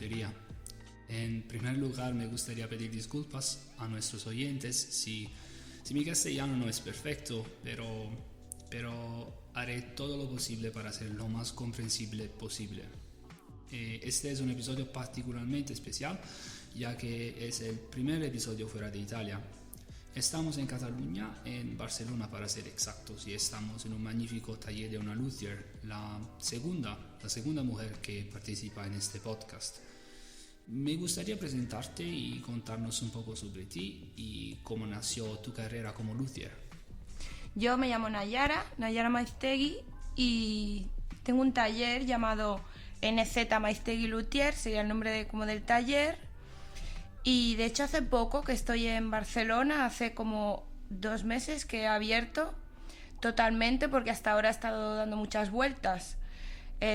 lutería. En primer lugar, me gustaría pedir disculpas a nuestros oyentes si mi castellano no es perfecto, pero haré todo lo posible para ser lo más comprensible posible. Este es un episodio particularmente especial, ya que es el primer episodio fuera de Italia. Estamos en Cataluña, en Barcelona para ser exactos, y estamos en un magnífico taller de una luthier, la segunda mujer que participa en este podcast. Me gustaría presentarte y contarnos un poco sobre ti y cómo nació tu carrera como luthier. Yo me llamo Nayara Maiztegui, y tengo un taller llamado NZ Maiztegui Luthier, sería el nombre del taller. Y de hecho hace poco que estoy en Barcelona, hace como 2 meses que he abierto totalmente, porque hasta ahora he estado dando muchas vueltas,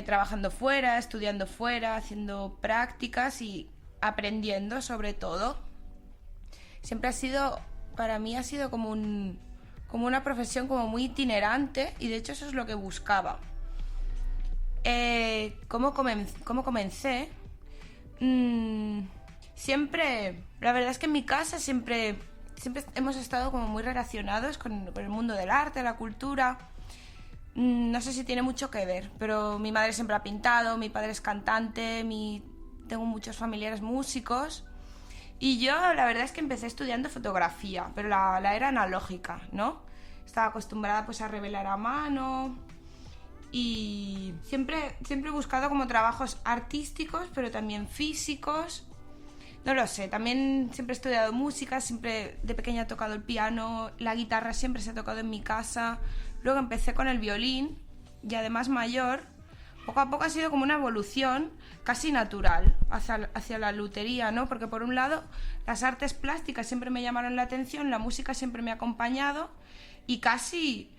trabajando fuera, estudiando fuera, haciendo prácticas y aprendiendo sobre todo. Siempre para mí ha sido como una profesión como muy itinerante, y de hecho eso es lo que buscaba. ¿Cómo comencé? La verdad es que en mi casa siempre hemos estado como muy relacionados con el mundo del arte, la cultura. No sé si tiene mucho que ver, pero mi madre siempre ha pintado, mi padre es cantante, tengo muchos familiares músicos. Y yo la verdad es que empecé estudiando fotografía, pero la era analógica, ¿no? Estaba acostumbrada pues a revelar a mano, y siempre he buscado como trabajos artísticos, pero también físicos. No lo sé, también siempre he estudiado música, siempre de pequeña he tocado el piano, la guitarra siempre se ha tocado en mi casa. Luego empecé con el violín, y además mayor, poco a poco ha sido como una evolución casi natural hacia la lutería, ¿no? Porque por un lado las artes plásticas siempre me llamaron la atención, la música siempre me ha acompañado, y casi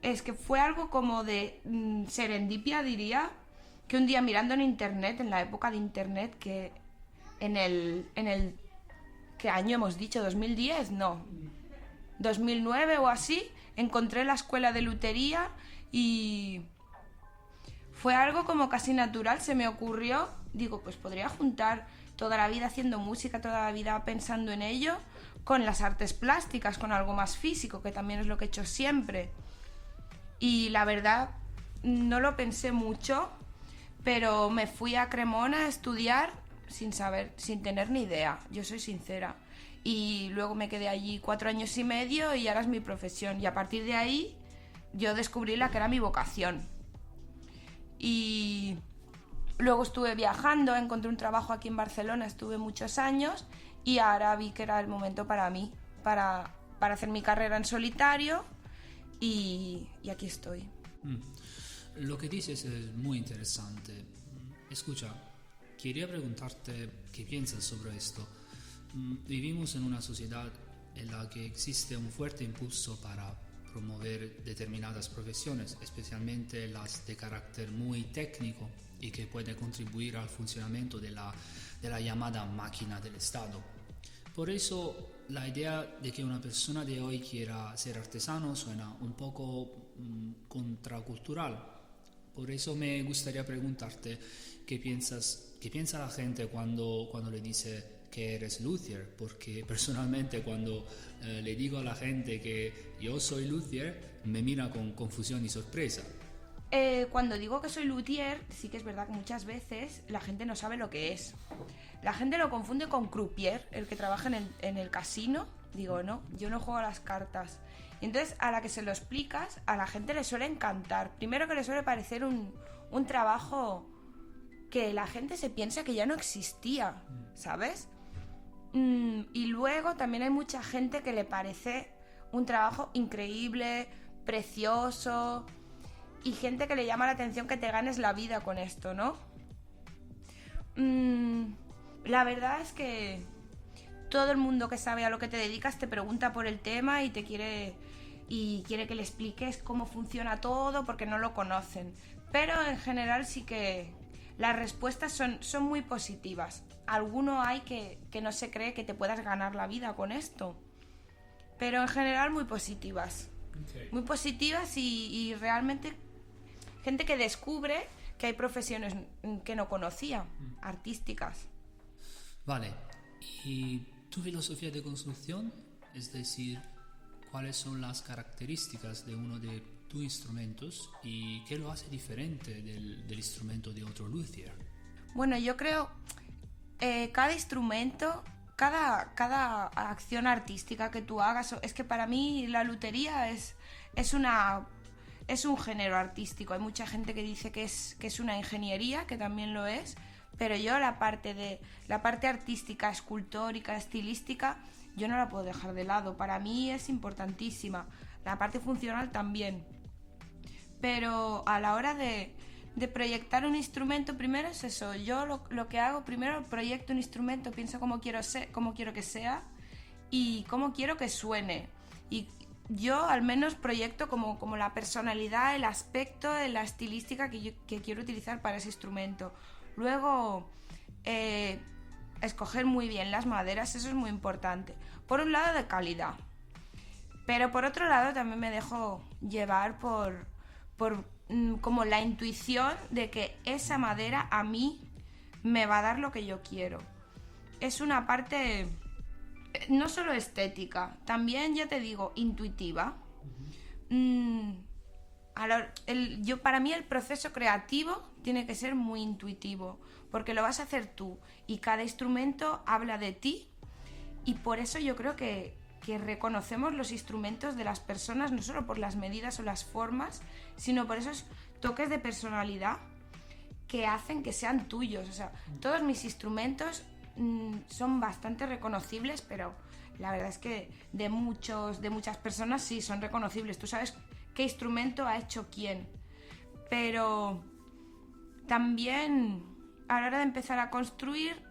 es que fue algo como de serendipia, diría, que un día mirando en internet, en la época de internet, que en el ¿qué año hemos dicho? ¿2010? No, 2009 o así, encontré la escuela de lutería y fue algo como casi natural. Se me ocurrió, digo, pues podría juntar toda la vida haciendo música, toda la vida pensando en ello, con las artes plásticas, con algo más físico, que también es lo que he hecho siempre. Y la verdad, no lo pensé mucho, pero me fui a Cremona a estudiar sin tener ni idea, yo soy sincera. Y luego me quedé allí 4 años y medio y ahora es mi profesión. Y a partir de ahí yo descubrí la que era mi vocación. Y luego estuve viajando, encontré un trabajo aquí en Barcelona, estuve muchos años, y ahora vi que era el momento para mí, para hacer mi carrera en solitario, y aquí estoy. Lo que dices es muy interesante. Escucha, quería preguntarte qué piensas sobre esto. Vivimos en una sociedad en la que existe un fuerte impulso para promover determinadas profesiones, especialmente las de carácter muy técnico y que pueden contribuir al funcionamiento de la llamada máquina del Estado. Por eso, la idea de que una persona de hoy quiera ser artesano suena un poco contracultural. Por eso me gustaría preguntarte qué piensa la gente cuando le dice que eres luthier, porque personalmente cuando le digo a la gente que yo soy luthier, me mira con confusión y sorpresa. Cuando digo que soy luthier, sí que es verdad que muchas veces la gente no sabe lo que es. La gente lo confunde con croupier, el que trabaja en el casino. Digo, no, yo no juego a las cartas. Y entonces, a la que se lo explicas, a la gente le suele encantar. Primero, que le suele parecer un trabajo que la gente se piensa que ya no existía, ¿sabes? Y luego también hay mucha gente que le parece un trabajo increíble, precioso, y gente que le llama la atención que te ganes la vida con esto, ¿no? La verdad es que todo el mundo que sabe a lo que te dedicas te pregunta por el tema y quiere que le expliques cómo funciona todo, porque no lo conocen. Pero en general sí que las respuestas son muy positivas. Alguno hay que no se cree que te puedas ganar la vida con esto, pero en general muy positivas. Okay. Muy positivas y realmente gente que descubre que hay profesiones que no conocía, artísticas. Vale, ¿y tu filosofía de construcción? Es decir, ¿cuáles son las características de uno de tus instrumentos y qué lo hace diferente del instrumento de otro luthier? Bueno, yo creo cada instrumento, cada acción artística que tú hagas, es que para mí la lutería es un género artístico. Hay mucha gente que dice que es una ingeniería, que también lo es, pero yo la parte artística, escultórica, estilística, yo no la puedo dejar de lado. Para mí es importantísima. La parte funcional también. Pero a la hora de proyectar un instrumento, primero es eso. Yo lo que hago, primero proyecto un instrumento, pienso cómo quiero que sea y cómo quiero que suene. Y yo al menos proyecto como la personalidad, el aspecto, la estilística que quiero utilizar para ese instrumento. Luego, escoger muy bien las maderas, eso es muy importante. Por un lado, de calidad. Pero por otro lado, también me dejo llevar por como la intuición de que esa madera a mí me va a dar lo que yo quiero. Es una parte no solo estética, también, ya te digo, intuitiva. Para mí el proceso creativo tiene que ser muy intuitivo, porque lo vas a hacer tú y cada instrumento habla de ti, y por eso yo creo que reconocemos los instrumentos de las personas no solo por las medidas o las formas, sino por esos toques de personalidad que hacen que sean tuyos. O sea, todos mis instrumentos son bastante reconocibles, pero la verdad es que de muchas personas sí son reconocibles. Tú sabes qué instrumento ha hecho quién. Pero también a la hora de empezar a construir,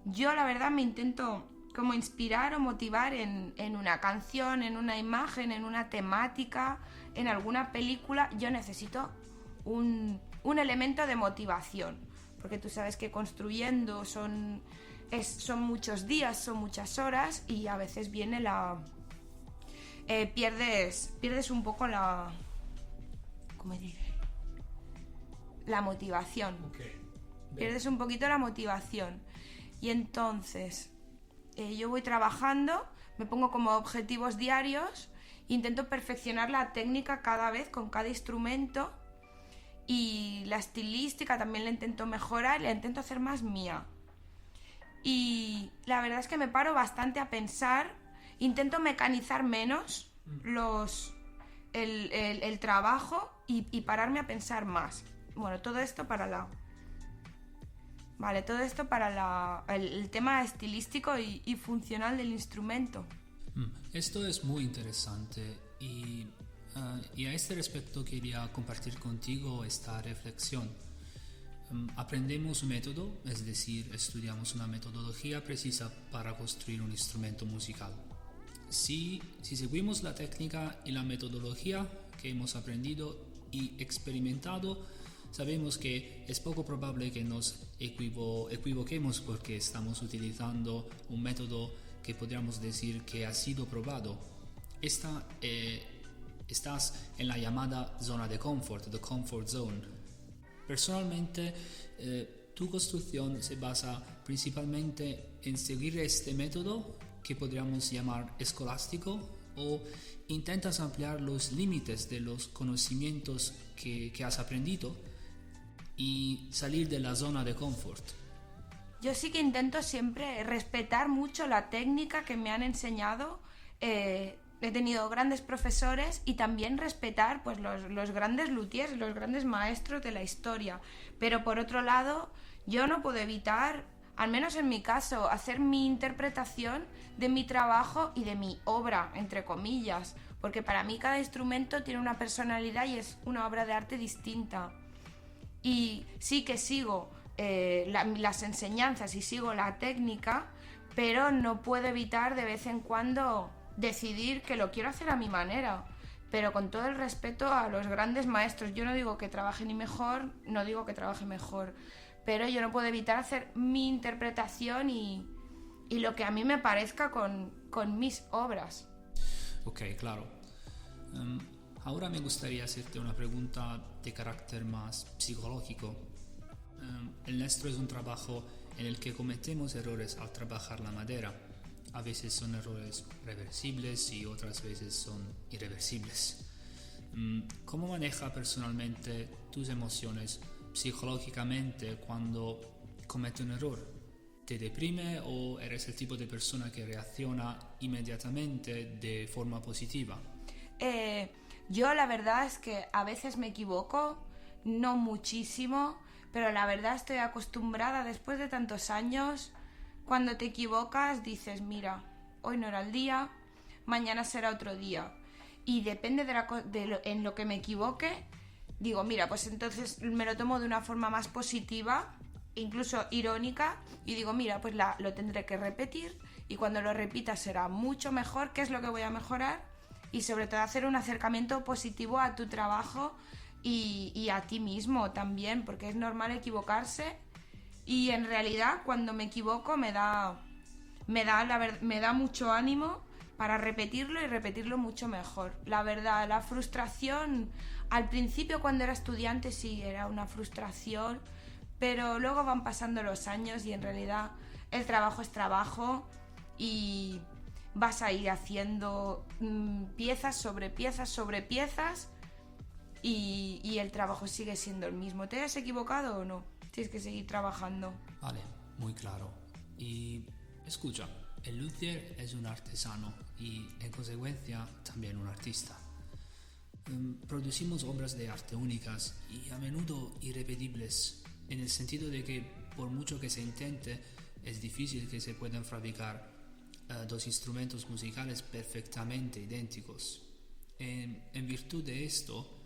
yo la verdad me intento como inspirar o motivar en una canción, en una imagen, en una temática, en alguna película. Yo necesito un elemento de motivación, porque tú sabes que construyendo son muchos días, son muchas horas, y a veces viene pierdes un poco la motivación. Okay. Pierdes un poquito la motivación. Y entonces yo voy trabajando, me pongo como objetivos diarios, intento perfeccionar la técnica cada vez con cada instrumento, y la estilística también la intento mejorar, la intento hacer más mía. Y la verdad es que me paro bastante a pensar, intento mecanizar menos el trabajo y pararme a pensar más. Bueno, todo esto para el tema estilístico y funcional del instrumento. Esto es muy interesante y a este respecto quería compartir contigo esta reflexión. Aprendemos un método, es decir, estudiamos una metodología precisa para construir un instrumento musical. Si seguimos la técnica y la metodología que hemos aprendido y experimentado, sabemos que es poco probable que nos equivoquemos porque estamos utilizando un método que podríamos decir que ha sido probado. Estás en la llamada zona de confort, the comfort zone. Personalmente, tu construcción se basa principalmente en seguir este método que podríamos llamar escolástico, o intentas ampliar los límites de los conocimientos que has aprendido y salir de la zona de confort. Yo sí que intento siempre respetar mucho la técnica que me han enseñado. He tenido grandes profesores, y también respetar pues los grandes luthiers, los grandes maestros de la historia. Pero por otro lado, yo no puedo evitar, al menos en mi caso, hacer mi interpretación de mi trabajo y de mi obra, entre comillas, porque para mí cada instrumento tiene una personalidad y es una obra de arte distinta. Y sí que sigo las enseñanzas y sigo la técnica, pero no puedo evitar de vez en cuando decidir que lo quiero hacer a mi manera, pero con todo el respeto a los grandes maestros. Yo no digo que trabaje ni mejor, no digo que trabaje mejor, pero yo no puedo evitar hacer mi interpretación y lo que a mí me parezca con mis obras. Ok, claro. Ahora me gustaría hacerte una pregunta de carácter más psicológico. El nuestro es un trabajo en el que cometemos errores al trabajar la madera. A veces son errores reversibles y otras veces son irreversibles. ¿Cómo manejas personalmente tus emociones psicológicamente cuando cometes un error? ¿Te deprime o eres el tipo de persona que reacciona inmediatamente de forma positiva? Yo la verdad es que a veces me equivoco, no muchísimo, pero la verdad estoy acostumbrada después de tantos años. Cuando te equivocas dices, mira, hoy no era el día, mañana será otro día. Y depende en lo que me equivoque, digo, mira, pues entonces me lo tomo de una forma más positiva, incluso irónica, y digo, mira, pues lo tendré que repetir, y cuando lo repita será mucho mejor. ¿Qué es lo que voy a mejorar? Y sobre todo hacer un acercamiento positivo a tu trabajo y a ti mismo también, porque es normal equivocarse. Y en realidad cuando me equivoco me da mucho ánimo para repetirlo y repetirlo mucho mejor. La verdad, la frustración, al principio cuando era estudiante sí era una frustración, pero luego van pasando los años y en realidad el trabajo es trabajo y vas a ir haciendo piezas sobre piezas sobre piezas y el trabajo sigue siendo el mismo. ¿Te has equivocado o no? Tienes que seguir trabajando. Vale, muy claro. Y escucha, el luthier es un artesano y en consecuencia también un artista. Producimos obras de arte únicas y a menudo irrepetibles, en el sentido de que por mucho que se intente es difícil que se puedan fabricar dos instrumentos musicales perfectamente idénticos. En virtud de esto,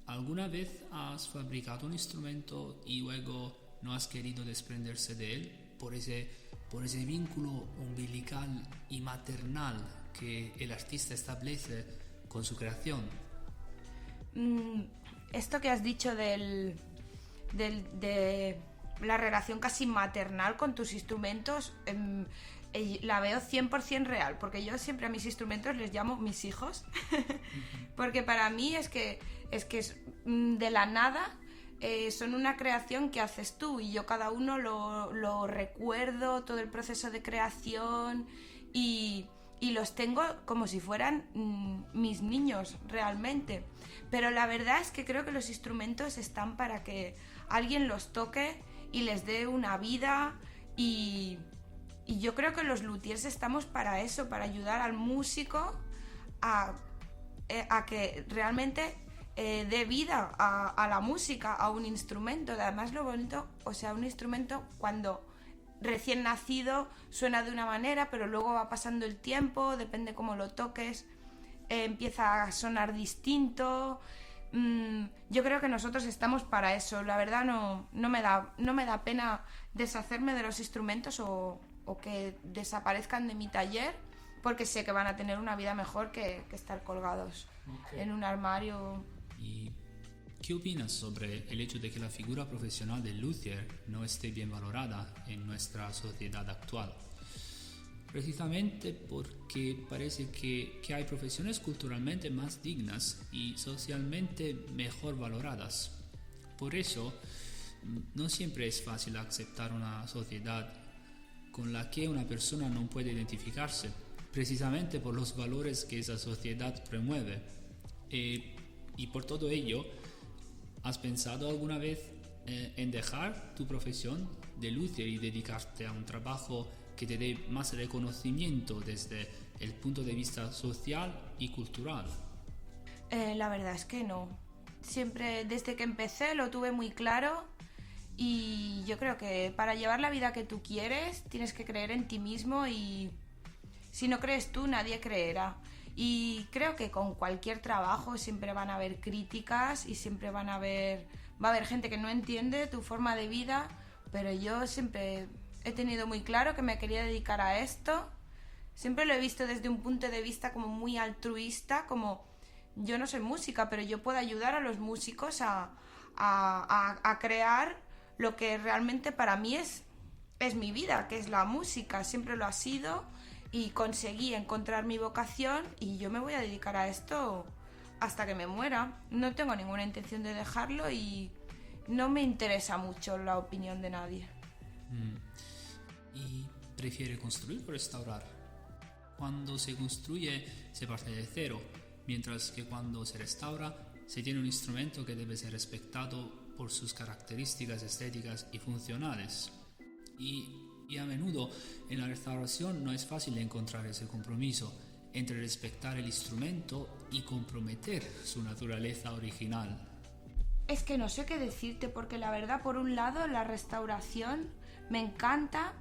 ¿alguna vez has fabricado un instrumento y luego no has querido desprenderse de él por ese vínculo umbilical y maternal que el artista establece con su creación? Esto que has dicho de la relación casi maternal con tus instrumentos, la veo 100% real, porque yo siempre a mis instrumentos les llamo mis hijos, porque para mí es que es de la nada, son una creación que haces tú y yo cada uno lo recuerdo, todo el proceso de creación y los tengo como si fueran mis niños realmente. Pero la verdad es que creo que los instrumentos están para que alguien los toque y les dé una vida y yo creo que los luthiers estamos para eso, para ayudar al músico a que realmente dé vida a la música, a un instrumento. Además lo bonito, o sea, un instrumento cuando recién nacido suena de una manera, pero luego va pasando el tiempo, depende cómo lo toques, empieza a sonar distinto. Yo creo que nosotros estamos para eso. La verdad no me da pena deshacerme de los instrumentos o que desaparezcan de mi taller, porque sé que van a tener una vida mejor que estar colgados en un armario. ¿Y qué opinas sobre el hecho de que la figura profesional del luthier no esté bien valorada en nuestra sociedad actual? Precisamente porque parece que hay profesiones culturalmente más dignas y socialmente mejor valoradas. Por eso, no siempre es fácil aceptar una sociedad con la que una persona no puede identificarse, precisamente por los valores que esa sociedad promueve. Y por todo ello, ¿has pensado alguna vez en dejar tu profesión de luthier y dedicarte a un trabajo que te dé más reconocimiento desde el punto de vista social y cultural? La verdad es que no. Siempre, desde que empecé, lo tuve muy claro y yo creo que para llevar la vida que tú quieres tienes que creer en ti mismo y si no crees tú, nadie creerá. Y creo que con cualquier trabajo siempre van a haber críticas y siempre va a haber gente que no entiende tu forma de vida, pero yo siempre he tenido muy claro que me quería dedicar a esto. Siempre lo he visto desde un punto de vista como muy altruista, como yo no soy música, pero yo puedo ayudar a los músicos a crear lo que realmente para mí es mi vida, que es la música. Siempre lo ha sido y conseguí encontrar mi vocación y yo me voy a dedicar a esto hasta que me muera. No tengo ninguna intención de dejarlo y no me interesa mucho la opinión de nadie. prefiere construir o restaurar. Cuando se construye se parte de cero, mientras que cuando se restaura se tiene un instrumento que debe ser respetado por sus características estéticas y funcionales. Y a menudo en la restauración no es fácil encontrar ese compromiso entre respetar el instrumento y comprometer su naturaleza original. Es que no sé qué decirte, porque la verdad, por un lado, la restauración me encanta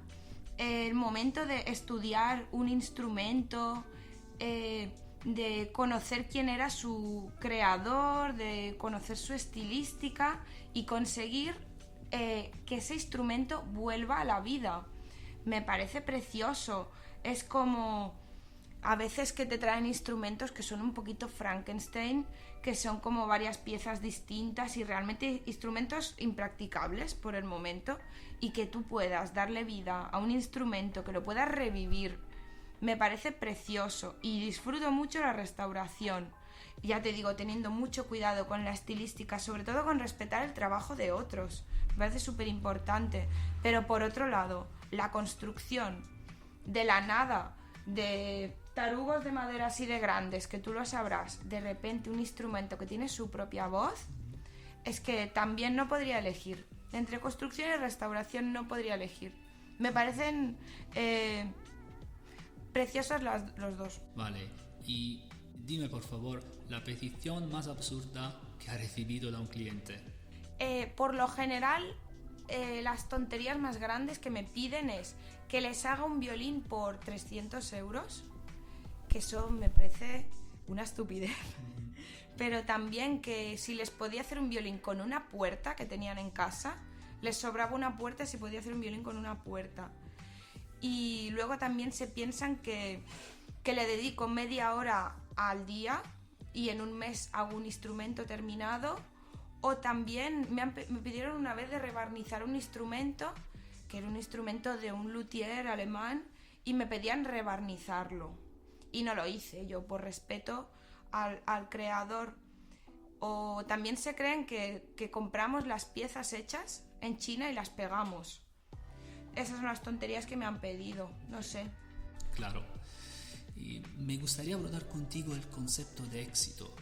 el momento de estudiar un instrumento, de conocer quién era su creador, de conocer su estilística y conseguir que ese instrumento vuelva a la vida. Me parece precioso. Es como a veces que te traen instrumentos que son un poquito Frankenstein, que son como varias piezas distintas y realmente instrumentos impracticables por el momento, y que tú puedas darle vida a un instrumento, que lo puedas revivir. Me parece precioso y disfruto mucho la restauración. Ya te digo, teniendo mucho cuidado con la estilística, sobre todo con respetar el trabajo de otros. Me parece súper importante. Pero por otro lado, la construcción de la nada, de tarugos de madera así de grandes, que tú lo sabrás, de repente un instrumento que tiene su propia voz, es que también no podría elegir. Entre construcción y restauración no podría elegir. Me parecen preciosos los dos. Vale, y dime por favor la petición más absurda que ha recibido de un cliente. Por lo general, las tonterías más grandes que me piden es que les haga un violín por 300 euros, que eso me parece una estupidez. Pero también que si les podía hacer un violín con una puerta que tenían en casa, les sobraba una puerta, si podía hacer un violín con una puerta. Y luego también se piensan que le dedico media hora al día y en un mes hago un instrumento terminado. O también me pidieron una vez de rebarnizar un instrumento, que era un instrumento de un luthier alemán, y me pedían rebarnizarlo. Y no lo hice yo por respeto al creador. O también se creen que compramos las piezas hechas en China y las pegamos. Esas son las tonterías que me han pedido, no sé. Claro. Y me gustaría abordar contigo el concepto de éxito.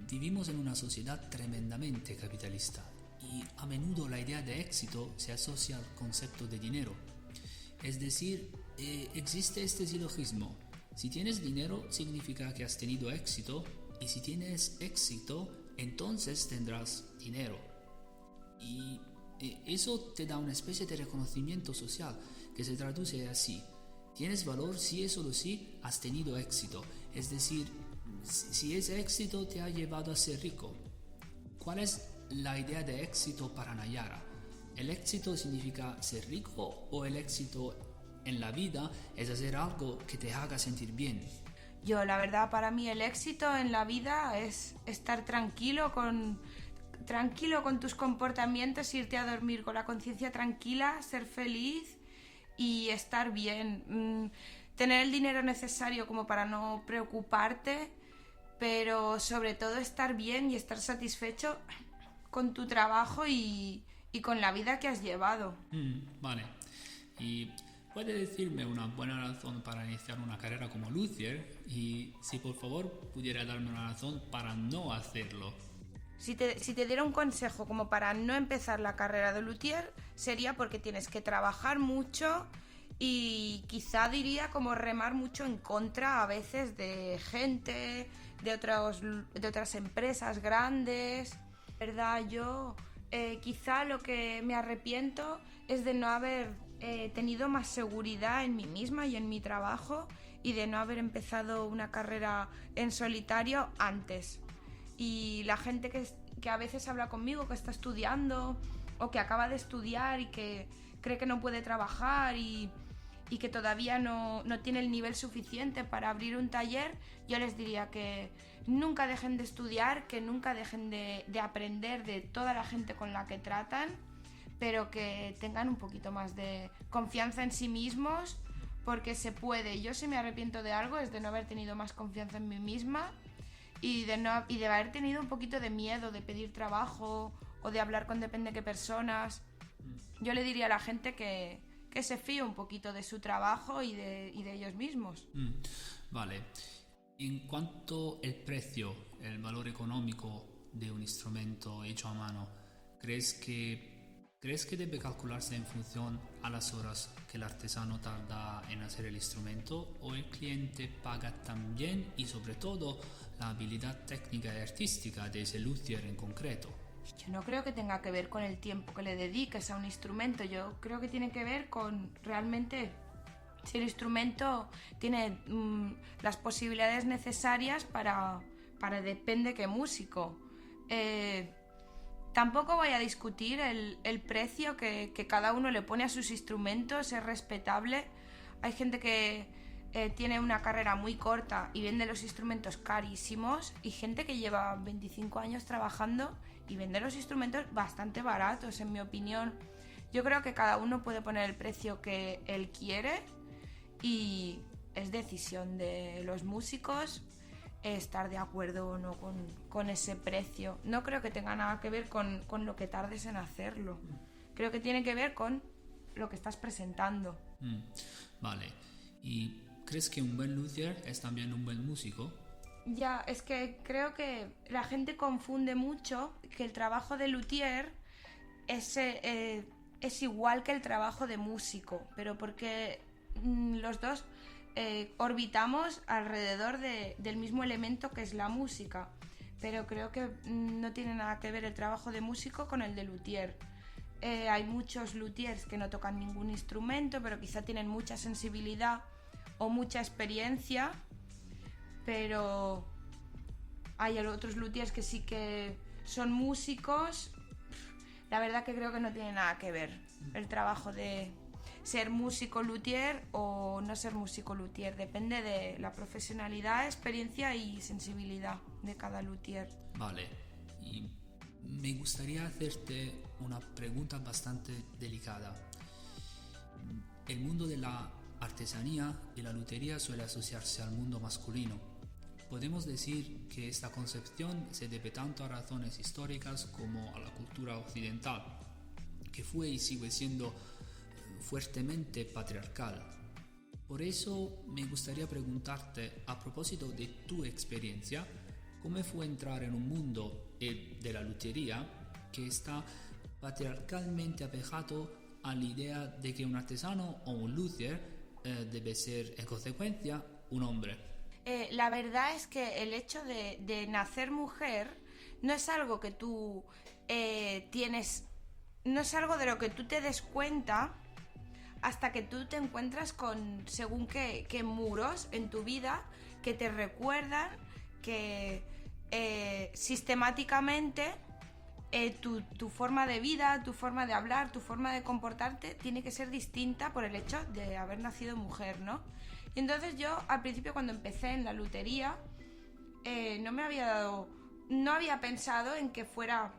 Vivimos en una sociedad tremendamente capitalista y a menudo la idea de éxito se asocia al concepto de dinero. Es decir, existe este silogismo. Si tienes dinero significa que has tenido éxito, y si tienes éxito entonces tendrás dinero. Y eso te da una especie de reconocimiento social que se traduce así: tienes valor si y solo si has tenido éxito. Es decir, si ese éxito te ha llevado a ser rico. ¿Cuál es la idea de éxito para Nayara? ¿El éxito significa ser rico o el éxito en la vida es hacer algo que te haga sentir bien? Yo, la verdad, para mí el éxito en la vida es estar tranquilo con tus comportamientos, irte a dormir con la conciencia tranquila, ser feliz y estar bien. Tener el dinero necesario como para no preocuparte, pero sobre todo estar bien y estar satisfecho con tu trabajo y con la vida que has llevado. Vale. ¿Y puede decirme una buena razón para iniciar una carrera como luthier? Y si por favor pudiera darme una razón para no hacerlo. Si te diera un consejo como para no empezar la carrera de luthier, sería porque tienes que trabajar mucho y quizá diría como remar mucho en contra a veces de gente, de otras empresas grandes. ¿Verdad? Yo quizá lo que me arrepiento es de no haber tenido más seguridad en mí misma y en mi trabajo, y de no haber empezado una carrera en solitario antes. Y la gente que a veces habla conmigo, que está estudiando o que acaba de estudiar y que cree que no puede trabajar y que todavía no tiene el nivel suficiente para abrir un taller, yo les diría que nunca dejen de estudiar, que nunca dejen de aprender de toda la gente con la que tratan, pero que tengan un poquito más de confianza en sí mismos, porque se puede. Yo, si me arrepiento de algo, es de no haber tenido más confianza en mí misma y de haber tenido un poquito de miedo de pedir trabajo o de hablar con depende qué personas. Yo le diría a la gente que que se fíe un poquito de su trabajo y de ellos mismos. Vale. En cuanto al precio, el valor económico de un instrumento hecho a mano, ¿crees que debe calcularse en función a las horas que el artesano tarda en hacer el instrumento, o el cliente paga también y sobre todo la habilidad técnica y artística de ese luthier en concreto? Yo no creo que tenga que ver con el tiempo que le dediques a un instrumento, yo creo que tiene que ver con realmente si el instrumento tiene las posibilidades necesarias para depende qué músico. Tampoco voy a discutir el precio que cada uno le pone a sus instrumentos, es respetable. Hay gente que tiene una carrera muy corta y vende los instrumentos carísimos, y gente que lleva 25 años trabajando y vende los instrumentos bastante baratos, en mi opinión. Yo creo que cada uno puede poner el precio que él quiere y es decisión de los músicos estar de acuerdo o no con ese precio. No creo que tenga nada que ver con lo que tardes en hacerlo. Creo que tiene que ver con lo que estás presentando. Vale. ¿Y crees que un buen luthier es también un buen músico? Ya, es que creo que la gente confunde mucho que el trabajo de luthier es igual que el trabajo de músico, pero porque los dos orbitamos alrededor del mismo elemento que es la música, pero creo que no tiene nada que ver el trabajo de músico con el de luthier. Hay muchos luthiers que no tocan ningún instrumento, pero quizá tienen mucha sensibilidad o mucha experiencia, pero hay otros luthiers que sí que son músicos. La verdad que creo que no tiene nada que ver el trabajo de ser músico luthier o no ser músico luthier. Depende de la profesionalidad, experiencia y sensibilidad de cada luthier. Vale, y me gustaría hacerte una pregunta bastante delicada. El mundo de la artesanía y la lutería suele asociarse al mundo masculino. Podemos decir que esta concepción se debe tanto a razones históricas como a la cultura occidental, que fue y sigue siendo fuertemente patriarcal. Por eso me gustaría preguntarte, a propósito de tu experiencia, ¿cómo fue entrar en un mundo, el de la lutería, que está patriarcalmente apegado a la idea de que un artesano o un luthier debe ser, en consecuencia, un hombre? La verdad es que el hecho de nacer mujer no es algo que tú tienes, no es algo de lo que tú te des cuenta hasta que tú te encuentras con según qué muros en tu vida que te recuerdan que sistemáticamente tu forma de vida, tu forma de hablar, tu forma de comportarte tiene que ser distinta por el hecho de haber nacido mujer, ¿no? Y entonces yo al principio, cuando empecé en la lutería, no había pensado en que fuera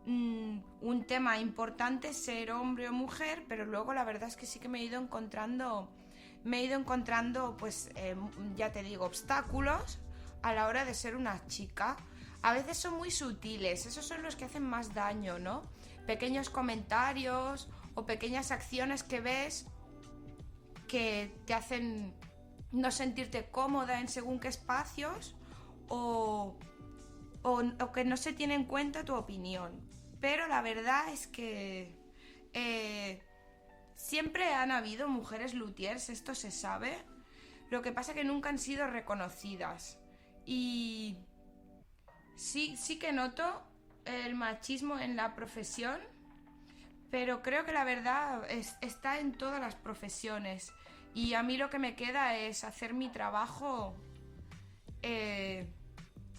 un tema importante ser hombre o mujer, pero luego la verdad es que sí que me he ido encontrando pues ya te digo, obstáculos a la hora de ser una chica. A veces son muy sutiles, esos son los que hacen más daño, ¿no? Pequeños comentarios o pequeñas acciones que ves que te hacen no sentirte cómoda en según qué espacios o que no se tiene en cuenta tu opinión. Pero la verdad es que siempre han habido mujeres luthiers, esto se sabe. Lo que pasa es que nunca han sido reconocidas. Y sí que noto el machismo en la profesión, pero creo que la verdad está en todas las profesiones. Y a mí lo que me queda es hacer mi trabajo,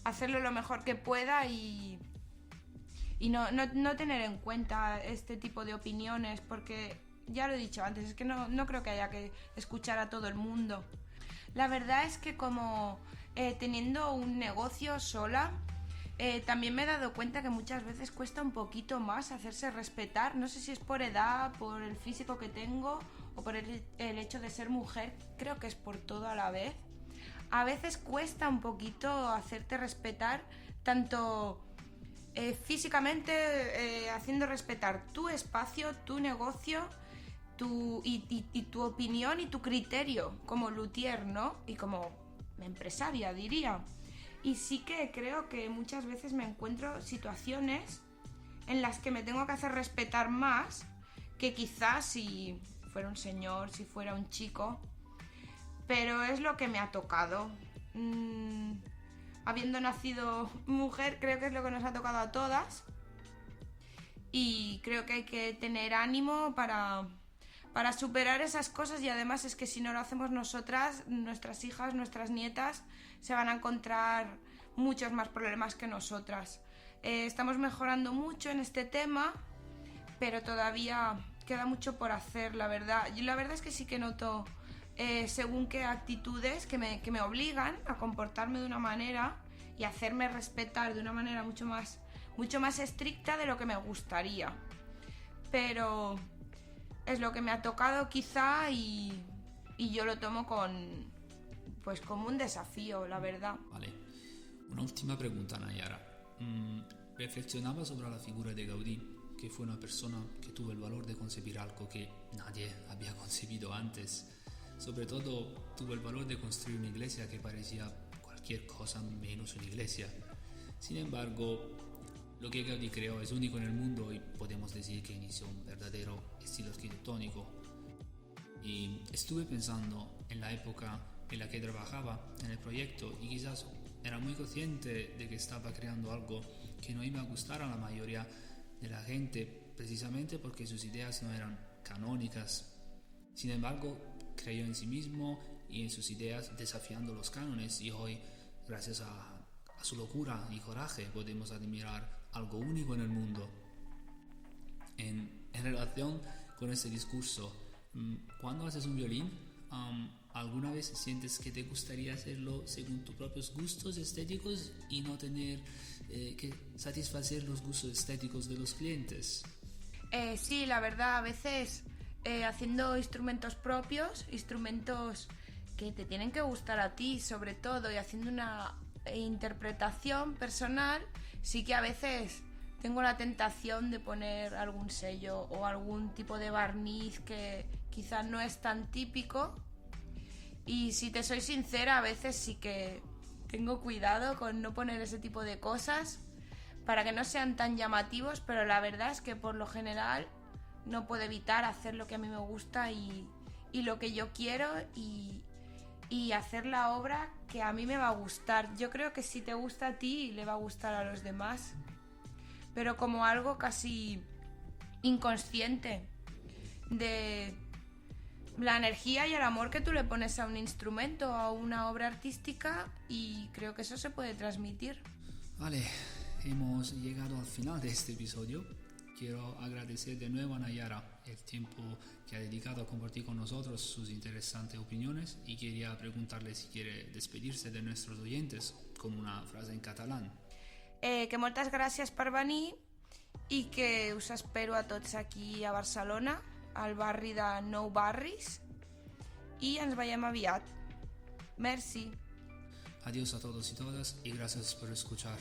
hacerlo lo mejor que pueda y no tener en cuenta este tipo de opiniones, porque ya lo he dicho antes, es que no creo que haya que escuchar a todo el mundo. La verdad es que como teniendo un negocio sola, también me he dado cuenta que muchas veces cuesta un poquito más hacerse respetar. No sé si es por edad, por el físico que tengo o por el hecho de ser mujer. Creo que es por todo a la vez. A veces cuesta un poquito hacerte respetar, tanto físicamente, haciendo respetar tu espacio, tu negocio, y tu opinión y tu criterio como luthier, ¿no? Y como empresaria, diría. Y sí que creo que muchas veces me encuentro situaciones en las que me tengo que hacer respetar más que quizás si fuera un señor, si fuera un chico. Pero es lo que me ha tocado. Habiendo nacido mujer, creo que es lo que nos ha tocado a todas. Y creo que hay que tener ánimo para superar esas cosas, y además es que si no lo hacemos nosotras, nuestras hijas, nuestras nietas se van a encontrar muchos más problemas que nosotras. Estamos mejorando mucho en este tema, pero todavía queda mucho por hacer, la verdad. Y la verdad es que sí que noto según qué actitudes que me obligan a comportarme de una manera y hacerme respetar de una manera mucho más estricta de lo que me gustaría. Pero es lo que me ha tocado quizá, y yo lo tomo como un desafío, la verdad. Vale, una última pregunta, Nayara. Reflexionaba sobre la figura de Gaudí, que fue una persona que tuvo el valor de concebir algo que nadie había concebido antes. Sobre todo tuvo el valor de construir una iglesia que parecía cualquier cosa menos una iglesia. Sin embargo, lo que Gaudí creó es único en el mundo, y podemos decir que inició un verdadero estilo arquitectónico. Y estuve pensando en la época en la que trabajaba en el proyecto, y quizás era muy consciente de que estaba creando algo que no iba a gustar a la mayoría de la gente, precisamente porque sus ideas no eran canónicas. Sin embargo, creyó en sí mismo y en sus ideas, desafiando los cánones, y hoy, gracias a su locura y coraje, podemos admirar algo único en el mundo. En relación con este discurso, cuando haces un violín, ¿alguna vez sientes que te gustaría hacerlo según tus propios gustos estéticos y no tener que satisfacer los gustos estéticos de los clientes? Sí, la verdad, a veces haciendo instrumentos propios, instrumentos que te tienen que gustar a ti sobre todo, y haciendo una interpretación personal, sí que a veces tengo la tentación de poner algún sello o algún tipo de barniz que quizás no es tan típico. Y si te soy sincera, a veces sí que tengo cuidado con no poner ese tipo de cosas para que no sean tan llamativos, pero la verdad es que por lo general no puedo evitar hacer lo que a mí me gusta y lo que yo quiero, y hacer la obra que a mí me va a gustar. Yo creo que si te gusta a ti, le va a gustar a los demás, pero como algo casi inconsciente de la energía y el amor que tú le pones a un instrumento, a una obra artística, y creo que eso se puede transmitir. Vale, hemos llegado al final de este episodio. Quiero agradecer de nuevo a Nayara el tiempo que ha dedicado a compartir con nosotros sus interesantes opiniones, y quería preguntarle si quiere despedirse de nuestros oyentes con una frase en catalán. Que moltes gràcies per venir, i que us espero a tots aquí a Barcelona, al barri de Nou Barris, i ens veiem aviat. Merci. Adiós a todos y todas, y gracias por escuchar.